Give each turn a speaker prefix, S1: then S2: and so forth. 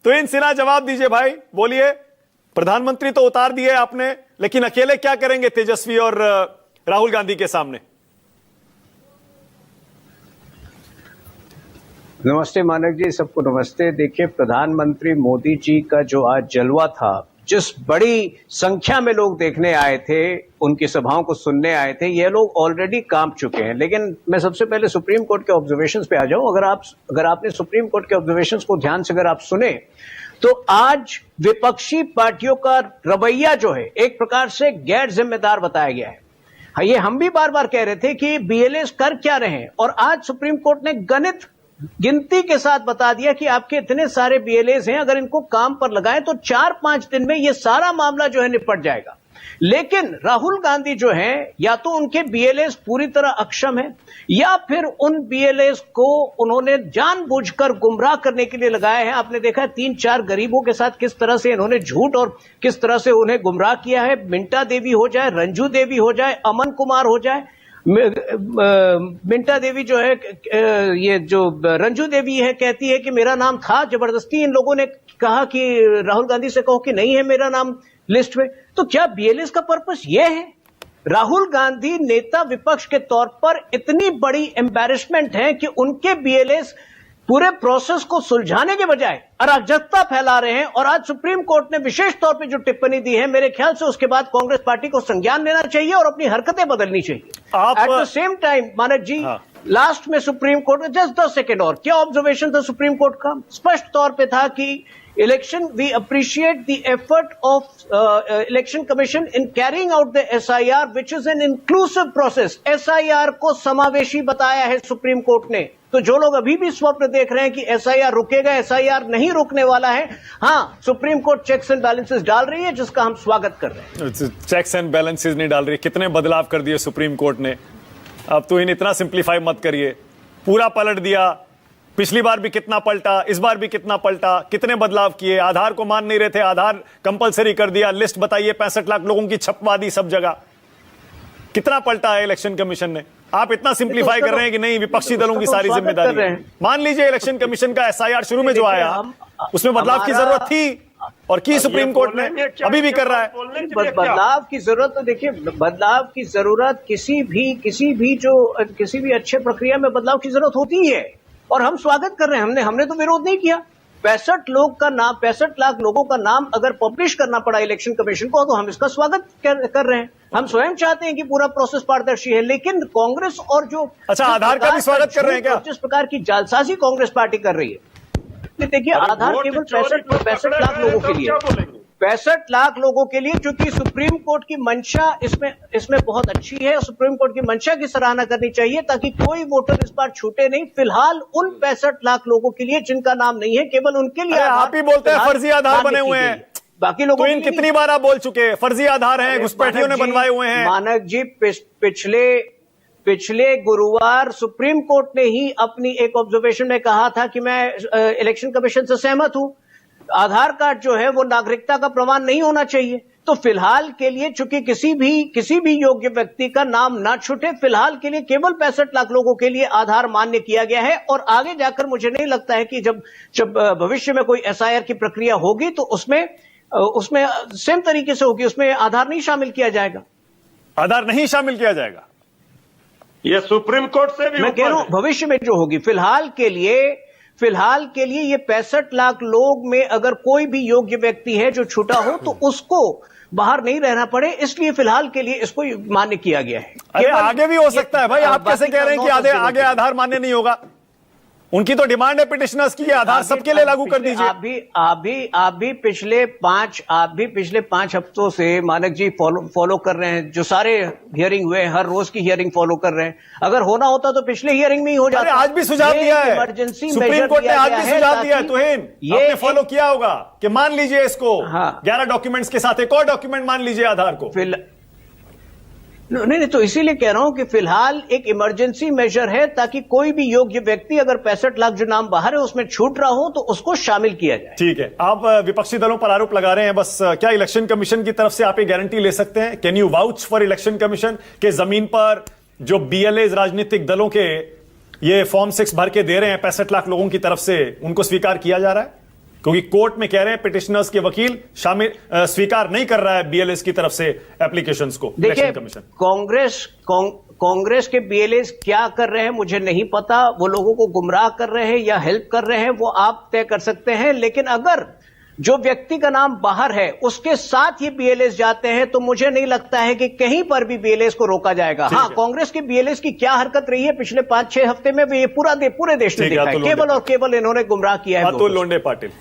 S1: तो इन सिन्हा जवाब दीजिए भाई, बोलिए। प्रधानमंत्री तो उतार दिए आपने, लेकिन अकेले क्या करेंगे तेजस्वी और राहुल गांधी के सामने?
S2: नमस्ते मानक जी, सबको नमस्ते। देखिए, प्रधानमंत्री मोदी जी का जो आज जलवा था, जिस बड़ी संख्या में लोग देखने आए थे, उनकी सभाओं को सुनने आए थे, ये लोग ऑलरेडी कांप चुके हैं। लेकिन मैं सबसे पहले सुप्रीम कोर्ट के ऑब्जर्वेशंस पे आ जाऊं। अगर आपने सुप्रीम कोर्ट के ऑब्जर्वेशंस को ध्यान से अगर आप सुने, तो आज विपक्षी पार्टियों का रवैया जो है एक प्रकार से गैर जिम्मेदार बताया गया है। हाँ, ये हम भी बार बार कह रहे थे कि बीएलएस कर क्या रहे हैं, और आज सुप्रीम कोर्ट ने गिनती के साथ बता दिया कि आपके इतने सारे बीएलएस हैं, अगर इनको काम पर लगाएं तो 4-5 दिन में ये सारा मामला जो है निपट जाएगा। लेकिन राहुल गांधी जो हैं, या तो उनके बीएलएस पूरी तरह अक्षम है, या फिर उन बीएलएस को उन्होंने जानबूझकर गुमराह करने के लिए लगाया है। आपने देखा 3-4 गरीबों के साथ किस तरह से इन्होंने झूठ और किस तरह से उन्हें गुमराह किया है। मिंटा देवी हो जाए, रंजू देवी हो जाए, अमन कुमार हो जाए, मिंटा देवी जो है, ये जो रंजू देवी है, कहती है कि मेरा नाम था। जबरदस्ती इन लोगों ने कहा कि राहुल गांधी से कहो कि नहीं है मेरा नाम लिस्ट में। तो क्या बीएलएस का पर्पस ये है? राहुल गांधी नेता विपक्ष के तौर पर इतनी बड़ी एम्बैरेसमेंट है कि उनके बीएलएस पूरे प्रोसेस को सुलझाने के बजाय अराजकता फैला रहे हैं। और आज सुप्रीम कोर्ट ने विशेष तौर पे जो टिप्पणी दी है, मेरे ख्याल से उसके बाद कांग्रेस पार्टी को संज्ञान लेना चाहिए और अपनी हरकतें बदलनी चाहिए। एट द सेम टाइम मानक जी, लास्ट में सुप्रीम कोर्ट, जस्ट 10 सेकेंड और, क्या ऑब्जर्वेशन था सुप्रीम कोर्ट का? स्पष्ट तौर पे था कि election, we appreciate the effort of election commission in carrying out the SIR which is an inclusive process. SIR को समावेशी बताया है सुप्रीम कोर्ट ने। तो जो लोग अभी भी स्वप्न देख रहे हैं कि एसआईआर रुकेगा, एसआईआर नहीं रुकने वाला है। हाँ, Supreme Court checks and balances डाल रही है, जिसका हम स्वागत कर रहे हैं।
S1: चेक्स एंड बैलेंसेस नहीं डाल रही, कितने बदलाव कर दिए सुप्रीम कोर्ट ने। अब तो इन्हें इतना सिंप्लीफाई मत करिए, पूरा पलट दिया। पिछली बार भी कितना पलटा, इस बार भी कितना पलटा, कितने बदलाव किए। आधार को मान नहीं रहे थे, आधार कंपलसरी कर दिया। लिस्ट बताइए, 65 लाख लोगों की छपवा दी सब जगह। कितना पलटा है इलेक्शन कमीशन ने। आप इतना सिंप्लीफाई कर रहे हैं कि नहीं, विपक्षी दलों की सारी जिम्मेदारी। मान लीजिए इलेक्शन कमीशन का एसआईआर शुरू में जो आया, उसमें बदलाव की जरूरत थी और की सुप्रीम कोर्ट ने, अभी भी कर रहा है।
S2: बदलाव की जरूरत, तो देखिए, बदलाव की जरूरत किसी भी अच्छे प्रक्रिया में बदलाव की जरूरत होती है, और हम स्वागत कर रहे हैं। हमने तो विरोध नहीं किया। 65 लाख लोगों का नाम अगर पब्लिश करना पड़ा इलेक्शन कमीशन को, तो हम इसका स्वागत कर रहे हैं। हम स्वयं चाहते हैं कि पूरा प्रोसेस पारदर्शी है। लेकिन कांग्रेस और जो,
S1: अच्छा, आधार का भी स्वागत कर रहे हैं क्या?
S2: जिस प्रकार की जालसाजी कांग्रेस पार्टी कर रही है, देखिए, आधार केवल 65 लाख लोगों के लिए, 65 लाख लोगों के लिए, क्योंकि सुप्रीम कोर्ट की मंशा इसमें बहुत अच्छी है। सुप्रीम कोर्ट की मंशा की सराहना करनी चाहिए, ताकि कोई वोटर इस बार छूटे नहीं। फिलहाल उन 65 लाख लोगों के लिए जिनका नाम नहीं है, केवल उनके लिए
S1: आप ही बोलते हैं फर्जी आधार बने हुए हैं।
S2: बाकी लोगों,
S1: तो इन कितनी बार आप बोल चुके हैं फर्जी आधार हैं, घुसपैठियों ने बनवाए हुए हैं।
S2: मानक जी, पिछले गुरुवार सुप्रीम कोर्ट ने ही अपनी एक ऑब्जर्वेशन में कहा था कि मैं इलेक्शन कमीशन से सहमत हूं, आधार कार्ड जो है वो नागरिकता का प्रमाण नहीं होना चाहिए। तो फिलहाल के लिए, चूंकि किसी भी योग्य व्यक्ति का नाम ना छूटे, फिलहाल के लिए केवल 65 लाख लोगों के लिए आधार मान्य किया गया है। और आगे जाकर मुझे नहीं लगता है कि जब भविष्य में कोई एसआईआर की प्रक्रिया होगी, तो उसमें सेम तरीके से होगी, उसमें आधार नहीं शामिल किया जाएगा।
S1: आधार नहीं शामिल किया जाएगा,
S3: ये सुप्रीम कोर्ट से भी
S2: मैं कह रहा हूं, भविष्य में जो होगी। फिलहाल के लिए ये 65 लाख लोग में अगर कोई भी योग्य व्यक्ति है जो छूटा हो, तो उसको बाहर नहीं रहना पड़े, इसलिए फिलहाल के लिए इसको मान्य किया गया है।
S1: अरे आगे भी हो सकता है भाई, आप कैसे कह रहे हैं कि आगे आधार मान्य नहीं होगा? उनकी तो डिमांड है पिटिशनर्स की, आधार सबके लिए लागू कर दीजिए।
S2: आप भी पिछले 5 हफ्तों से मानक जी फॉलो कर रहे हैं, जो सारे हियरिंग हुए, हर रोज की हियरिंग फॉलो कर रहे हैं। अगर होना होता तो पिछले हियरिंग में ही हो जाता।
S1: आज भी सुझाव दिया है
S2: इमरजेंसी,
S1: सुप्रीम कोर्ट ने आज भी सुझाव दिया है। तुहिन, आपने फॉलो किया होगा कि मान लीजिए इसको, 11 डॉक्यूमेंट्स के साथ एक और डॉक्यूमेंट मान लीजिए आधार को।
S2: नहीं, तो इसीलिए कह रहा हूं कि फिलहाल एक इमरजेंसी मेजर है, ताकि कोई भी योग्य व्यक्ति, अगर 65 लाख जो नाम बाहर है उसमें छूट रहा हो, तो उसको शामिल किया जाए।
S1: ठीक है, आप विपक्षी दलों पर आरोप लगा रहे हैं, बस क्या इलेक्शन कमीशन की तरफ से आप ये गारंटी ले सकते हैं? Can you vouch for election commission के जमीन पर जो बीएलएज राजनीतिक दलों के ये फॉर्म 6 भर के दे रहे हैं 65 लाख लोगों की तरफ से, उनको स्वीकार किया जा रहा है? क्योंकि कोर्ट में कह रहे हैं पिटिशनर्स के वकील शामिल स्वीकार नहीं कर रहा है बीएलएस की तरफ से एप्लीकेशंस को।
S2: देखिए,
S1: इलेक्शन कमीशन
S2: कांग्रेस के बीएलएस क्या कर रहे हैं मुझे नहीं पता, वो लोगों को गुमराह कर रहे हैं या हेल्प कर रहे हैं वो आप तय कर सकते हैं, लेकिन अगर जो व्यक्ति का नाम बाहर है उसके साथ ये बीएलएस जाते हैं तो मुझे नहीं लगता है कि कहीं पर भी बीएलएस को रोका जाएगा। हाँ, कांग्रेस के बीएलएस की क्या हरकत रही है पिछले 5-6 हफ्ते में, ये पूरे देश ने देखा है, केवल और केवल इन्होंने गुमराह किया है।
S1: अतुल लोंडे पाटिल।